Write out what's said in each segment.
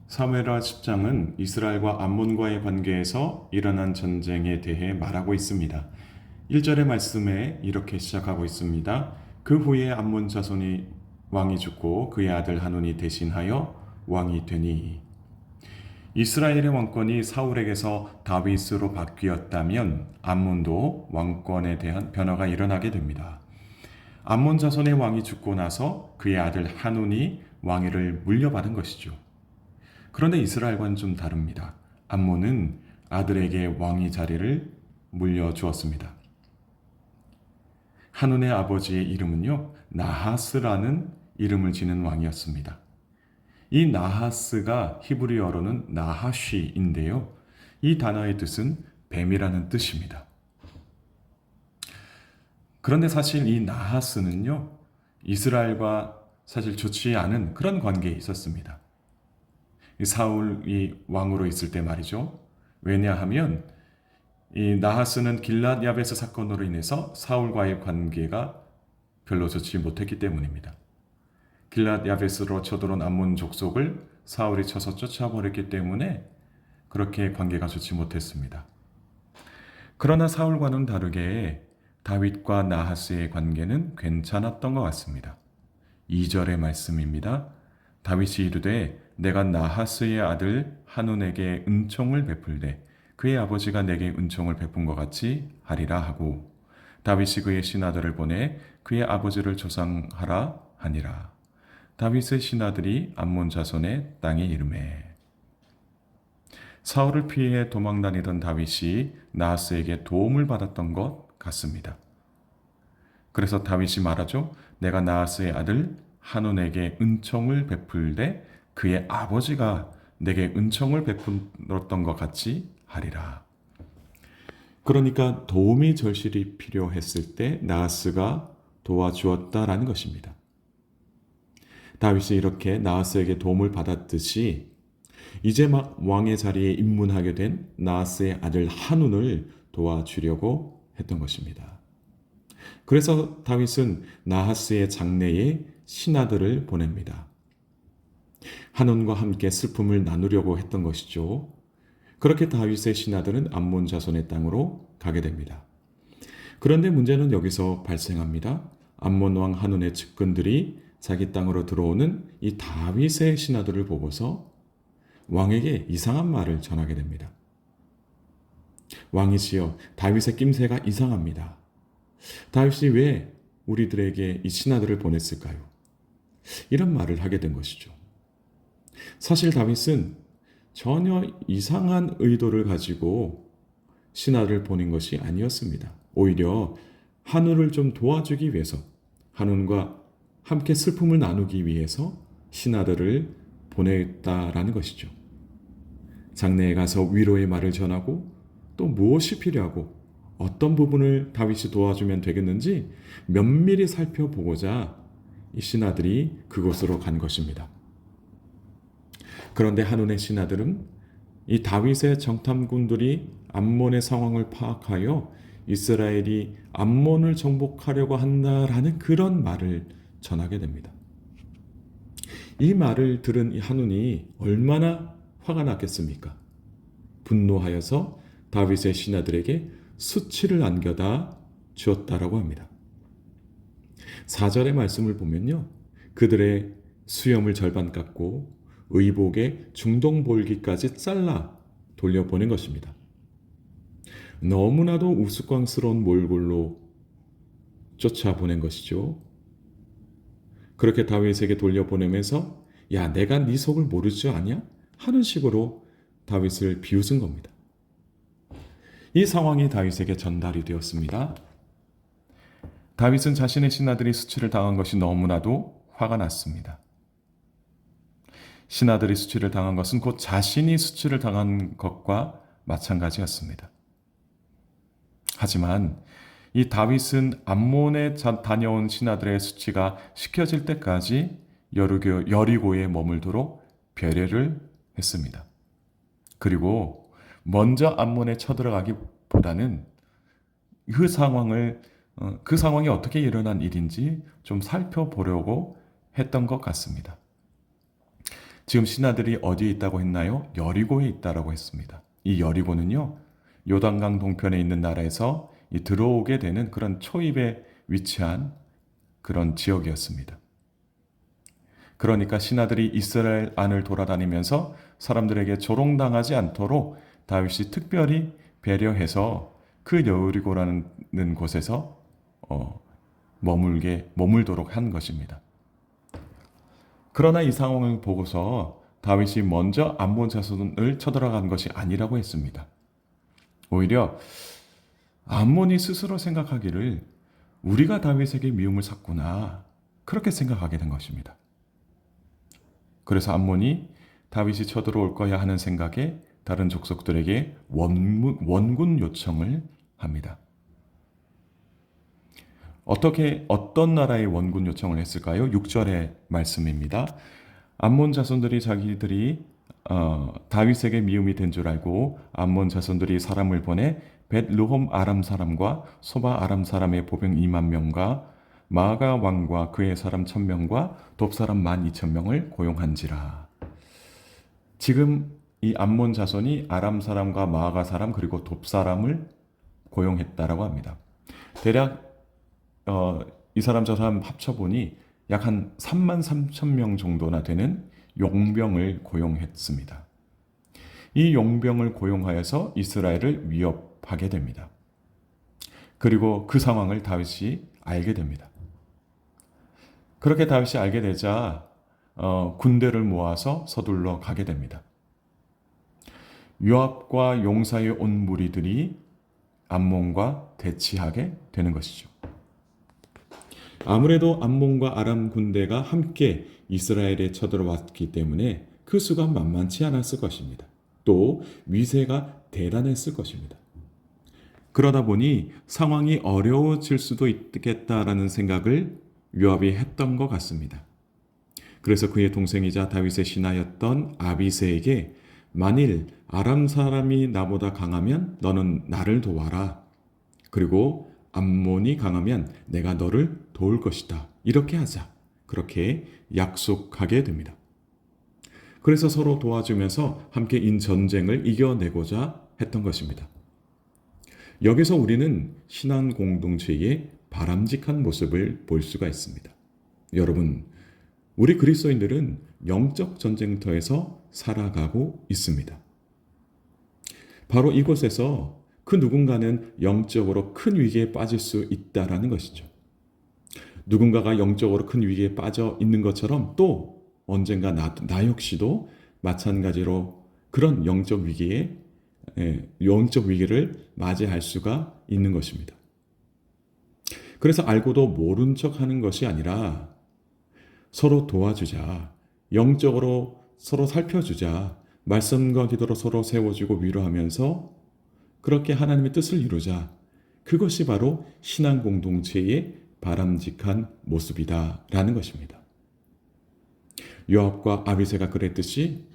사무엘하 10장은 이스라엘과 암몬과의 관계에서 일어난 전쟁에 대해 말하고 있습니다. 1절의 말씀에 이렇게 시작하고 있습니다. 그 후에 암몬 자손이 왕이 죽고 그의 아들 하논이 대신하여 왕이 되니. 이스라엘의 왕권이 사울에게서 다윗으로 바뀌었다면 암몬도 왕권에 대한 변화가 일어나게 됩니다. 암몬 자손의 왕이 죽고 나서 그의 아들 하논이 왕위를 물려받은 것이죠. 그런데 이스라엘과는 좀 다릅니다. 암몬은 아들에게 왕위 자리를 물려주었습니다. 하논의 아버지의 이름은요, 나하스라는 이름을 지닌 왕이었습니다. 이 나하스가 히브리어로는 나하쉬인데요. 이 단어의 뜻은 뱀이라는 뜻입니다. 그런데 사실 이 나하스는요, 이스라엘과 사실 좋지 않은 그런 관계에 있었습니다. 사울이 왕으로 있을 때 말이죠. 왜냐하면 이 나하스는 길랏 야베스 사건으로 인해서 사울과의 관계가 별로 좋지 못했기 때문입니다. 길랏 야베스로 쳐들어온 암몬 족속을 사울이 쳐서 쫓아버렸기 때문에 그렇게 관계가 좋지 못했습니다. 그러나 사울과는 다르게 다윗과 나하스의 관계는 괜찮았던 것 같습니다. 2절의 말씀입니다. 다윗이 이르되 내가 나하스의 아들 하논에게 은총을 베풀되 그의 아버지가 내게 은총을 베푼 것 같이 하리라 하고 다윗이 그의 신하들을 보내 그의 아버지를 조상하라 하니라. 다윗의 신하들이 암몬 자손의 땅에 이르매. 사울을 피해 도망다니던 다윗이 나하스에게 도움을 받았던 것 같습니다. 그래서 다윗이 말하죠. 내가 나하스의 아들 하논에게 은총을 베풀되 그의 아버지가 내게 은총을 베풀었던 것 같이 하리라. 그러니까 도움이 절실히 필요했을 때 나하스가 도와주었다라는 것입니다. 다윗이 이렇게 나하스에게 도움을 받았듯이 이제 막 왕의 자리에 입문하게 된 나하스의 아들 한운을 도와주려고 했던 것입니다. 그래서 다윗은 나하스의 장래에 신하들을 보냅니다. 한온과 함께 슬픔을 나누려고 했던 것이죠. 그렇게 다윗의 신하들은 암몬 자손의 땅으로 가게 됩니다. 그런데 문제는 여기서 발생합니다. 암몬 왕 한온의 측근들이 자기 땅으로 들어오는 이 다윗의 신하들을 보고서 왕에게 이상한 말을 전하게 됩니다. 왕이시여, 다윗의 낌새가 이상합니다. 다윗이 왜 우리들에게 이 신하들을 보냈을까요? 이런 말을 하게 된 것이죠. 사실 다윗은 전혀 이상한 의도를 가지고 신하를 보낸 것이 아니었습니다. 오히려 한울을 좀 도와주기 위해서, 한울과 함께 슬픔을 나누기 위해서 신하들을 보냈다라는 것이죠. 장내에 가서 위로의 말을 전하고 또 무엇이 필요하고 어떤 부분을 다윗이 도와주면 되겠는지 면밀히 살펴보고자 이 신하들이 그곳으로 간 것입니다. 그런데 한온의 신하들은 이 다윗의 정탐꾼들이 암몬의 상황을 파악하여 이스라엘이 암몬을 정복하려고 한다라는 그런 말을 전하게 됩니다. 이 말을 들은 이 한온이 얼마나 화가 났겠습니까? 분노하여서 다윗의 신하들에게 수치를 안겨다 주었다라고 합니다. 4절의 말씀을 보면요. 그들의 수염을 절반 깎고 의복의 중동볼기까지 잘라 돌려보낸 것입니다. 너무나도 우스꽝스러운 몰골로 쫓아보낸 것이죠. 그렇게 다윗에게 돌려보내면서 야, 내가 네 속을 모르지 않냐? 하는 식으로 다윗을 비웃은 겁니다. 이 상황이 다윗에게 전달이 되었습니다. 다윗은 자신의 신하들이 수치를 당한 것이 너무나도 화가 났습니다. 신하들이 수치를 당한 것은 곧 자신이 수치를 당한 것과 마찬가지였습니다. 하지만 이 다윗은 암몬에 다녀온 신하들의 수치가 식혀질 때까지 여리고에 머물도록 배려를 했습니다. 그리고 먼저 암몬에 쳐들어가기보다는 그 상황이 어떻게 일어난 일인지 좀 살펴보려고 했던 것 같습니다. 지금 신하들이 어디에 있다고 했나요? 여리고에 있다라고 했습니다. 이 여리고는요, 요단강 동편에 있는 나라에서 들어오게 되는 그런 초입에 위치한 그런 지역이었습니다. 그러니까 신하들이 이스라엘 안을 돌아다니면서 사람들에게 조롱당하지 않도록 다윗이 특별히 배려해서 그 여리고라는 곳에서 머물도록 한 것입니다. 그러나 이 상황을 보고서 다윗이 먼저 암몬 자손을 쳐들어간 것이 아니라고 했습니다. 오히려 암몬이 스스로 생각하기를 우리가 다윗에게 미움을 샀구나, 그렇게 생각하게 된 것입니다. 그래서 암몬이 다윗이 쳐들어올 거야 하는 생각에 다른 족속들에게 원군 요청을 합니다. 어떤 나라의 원군 요청을 했을까요? 6절의 말씀입니다. 암몬 자손들이 자기들이 다윗에게 미움이 된 줄 알고 암몬 자손들이 사람을 보내 벳르홈 아람 사람과 소바 아람 사람의 보병 2만 명과 마가 왕과 그의 사람 1,000명과 돕 사람 12,000명을 고용한지라. 지금 이 암몬 자손이 아람 사람과 마가 사람 그리고 돕 사람을 고용했다라고 합니다. 대략 이 사람 저 사람 합쳐보니 약 한 33,000명 정도나 되는 용병을 고용했습니다. 이 용병을 고용하여서 이스라엘을 위협하게 됩니다. 그리고 그 상황을 다윗이 알게 됩니다. 그렇게 다윗이 알게 되자 군대를 모아서 서둘러 가게 됩니다. 요압과 용사의 온 무리들이 암몬과 대치하게 되는 것이죠. 아무래도 암몬과 아람 군대가 함께 이스라엘에 쳐들어왔기 때문에 그 수가 만만치 않았을 것입니다. 또 위세가 대단했을 것입니다. 그러다 보니 상황이 어려워질 수도 있겠다라는 생각을 요압이 했던 것 같습니다. 그래서 그의 동생이자 다윗의 신하였던 아비새에게 만일 아람 사람이 나보다 강하면 너는 나를 도와라. 그리고 암몬이 강하면 내가 너를 도울 것이다. 이렇게 하자. 그렇게 약속하게 됩니다. 그래서 서로 도와주면서 함께 전쟁을 이겨내고자 했던 것입니다. 여기서 우리는 신앙 공동체의 바람직한 모습을 볼 수가 있습니다. 여러분, 우리 그리스도인들은 영적 전쟁터에서 살아가고 있습니다. 바로 이곳에서 그 누군가는 영적으로 큰 위기에 빠질 수 있다라는 것이죠. 누군가가 영적으로 큰 위기에 빠져 있는 것처럼 또 언젠가 나 역시도 마찬가지로 그런 영적 위기를 맞이할 수가 있는 것입니다. 그래서 알고도 모른 척 하는 것이 아니라 서로 도와주자, 영적으로 서로 살펴주자, 말씀과 기도로 서로 세워주고 위로하면서 그렇게 하나님의 뜻을 이루자. 그것이 바로 신앙 공동체의 바람직한 모습이다라는 것입니다. 요압과 아비새가 그랬듯이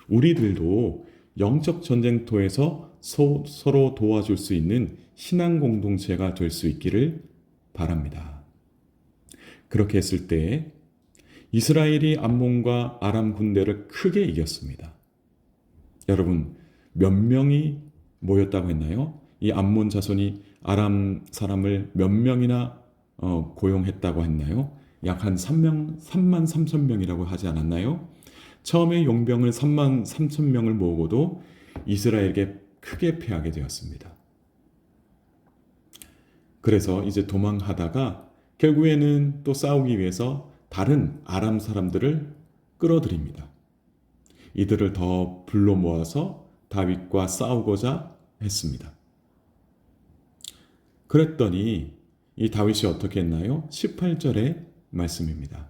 우리들도 영적 전쟁터에서 서로 도와줄 수 있는 신앙 공동체가 될 수 있기를 바랍니다. 그렇게 했을 때 이스라엘이 암몬과 아람 군대를 크게 이겼습니다. 여러분, 몇 명이 모였다고 했나요? 이 암몬 자손이 아람 사람을 몇 명이나 고용했다고 했나요? 약 한 33,000명이라고 하지 않았나요? 처음에 용병을 33,000명을 모으고도 이스라엘에게 크게 패하게 되었습니다. 그래서 이제 도망하다가 결국에는 또 싸우기 위해서 다른 아람 사람들을 끌어들입니다. 이들을 더 불러 모아서 다윗과 싸우고자 했습니다. 그랬더니 이 다윗이 어떻게 했나요? 18절의 말씀입니다.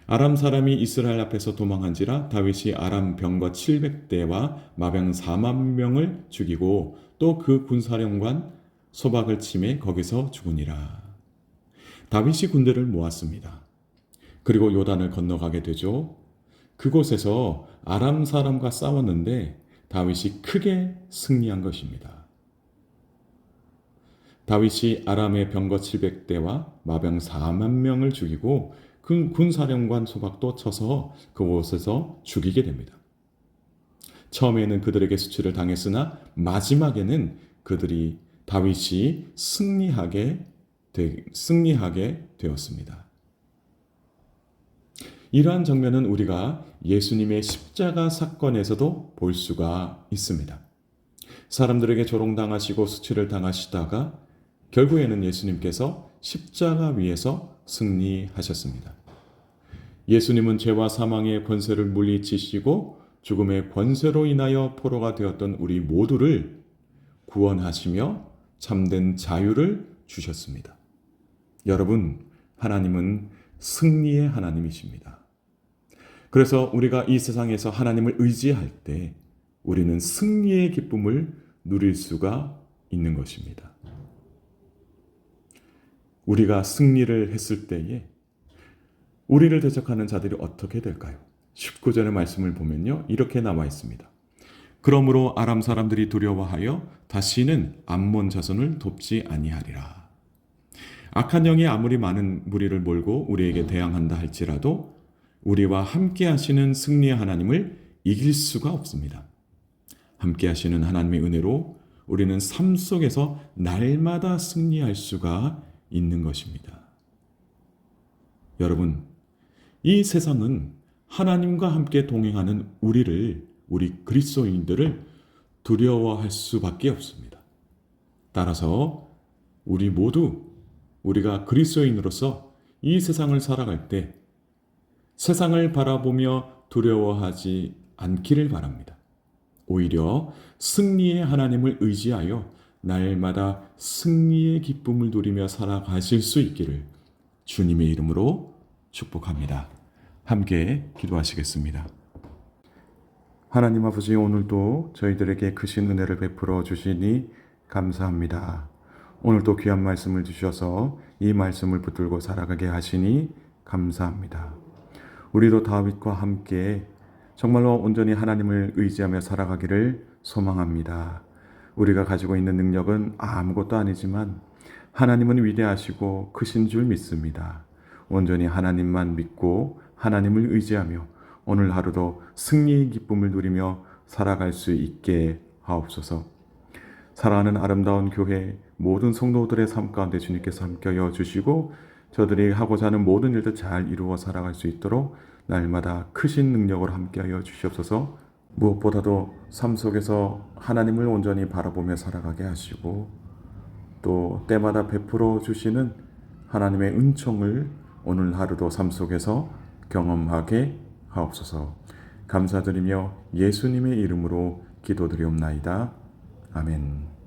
아람 사람이 이스라엘 앞에서 도망한지라 다윗이 아람 병거 700대와 마병 4만 명을 죽이고 또 그 군사령관 소박을 치매 거기서 죽으니라. 다윗이 군대를 모았습니다. 그리고 요단을 건너가게 되죠. 그곳에서 아람 사람과 싸웠는데 다윗이 크게 승리한 것입니다. 다윗이 아람의 병거 700대와 마병 4만 명을 죽이고 그 군사령관 소박도 쳐서 그곳에서 죽이게 됩니다. 처음에는 그들에게 수치를 당했으나 마지막에는 그들이 다윗이 승리하게 되었습니다. 이러한 장면은 우리가 예수님의 십자가 사건에서도 볼 수가 있습니다. 사람들에게 조롱당하시고 수치를 당하시다가 결국에는 예수님께서 십자가 위에서 승리하셨습니다. 예수님은 죄와 사망의 권세를 물리치시고 죽음의 권세로 인하여 포로가 되었던 우리 모두를 구원하시며 참된 자유를 주셨습니다. 여러분, 하나님은 승리의 하나님이십니다. 그래서 우리가 이 세상에서 하나님을 의지할 때 우리는 승리의 기쁨을 누릴 수가 있는 것입니다. 우리가 승리를 했을 때에 우리를 대적하는 자들이 어떻게 될까요? 19절의 말씀을 보면요, 이렇게 나와 있습니다. 그러므로 아람 사람들이 두려워하여 다시는 암몬 자손을 돕지 아니하리라. 악한 영이 아무리 많은 무리를 몰고 우리에게 대항한다 할지라도 우리와 함께 하시는 승리의 하나님을 이길 수가 없습니다. 함께 하시는 하나님의 은혜로 우리는 삶 속에서 날마다 승리할 수가 있는 것입니다. 여러분, 이 세상은 하나님과 함께 동행하는 우리 그리스도인들을 두려워할 수밖에 없습니다. 따라서 우리 모두 우리가 그리스도인으로서 이 세상을 살아갈 때 세상을 바라보며 두려워하지 않기를 바랍니다. 오히려 승리의 하나님을 의지하여 날마다 승리의 기쁨을 누리며 살아가실 수 있기를 주님의 이름으로 축복합니다. 함께 기도하시겠습니다. 하나님 아버지, 오늘도 저희들에게 크신 은혜를 베풀어 주시니 감사합니다. 오늘도 귀한 말씀을 주셔서 이 말씀을 붙들고 살아가게 하시니 감사합니다. 우리도 다윗과 함께 정말로 온전히 하나님을 의지하며 살아가기를 소망합니다. 우리가 가지고 있는 능력은 아무것도 아니지만 하나님은 위대하시고 크신 줄 믿습니다. 온전히 하나님만 믿고 하나님을 의지하며 오늘 하루도 승리의 기쁨을 누리며 살아갈 수 있게 하옵소서. 사랑하는 아름다운 교회 모든 성도들의 삶 가운데 주님께서 함께하여 주시고 저들이 하고자 하는 모든 일들 잘 이루어 살아갈 수 있도록 날마다 크신 능력으로 함께하여 주시옵소서. 무엇보다도 삶 속에서 하나님을 온전히 바라보며 살아가게 하시고 또 때마다 베풀어 주시는 하나님의 은총을 오늘 하루도 삶 속에서 경험하게 하옵소서. 감사드리며 예수님의 이름으로 기도드리옵나이다. 아멘.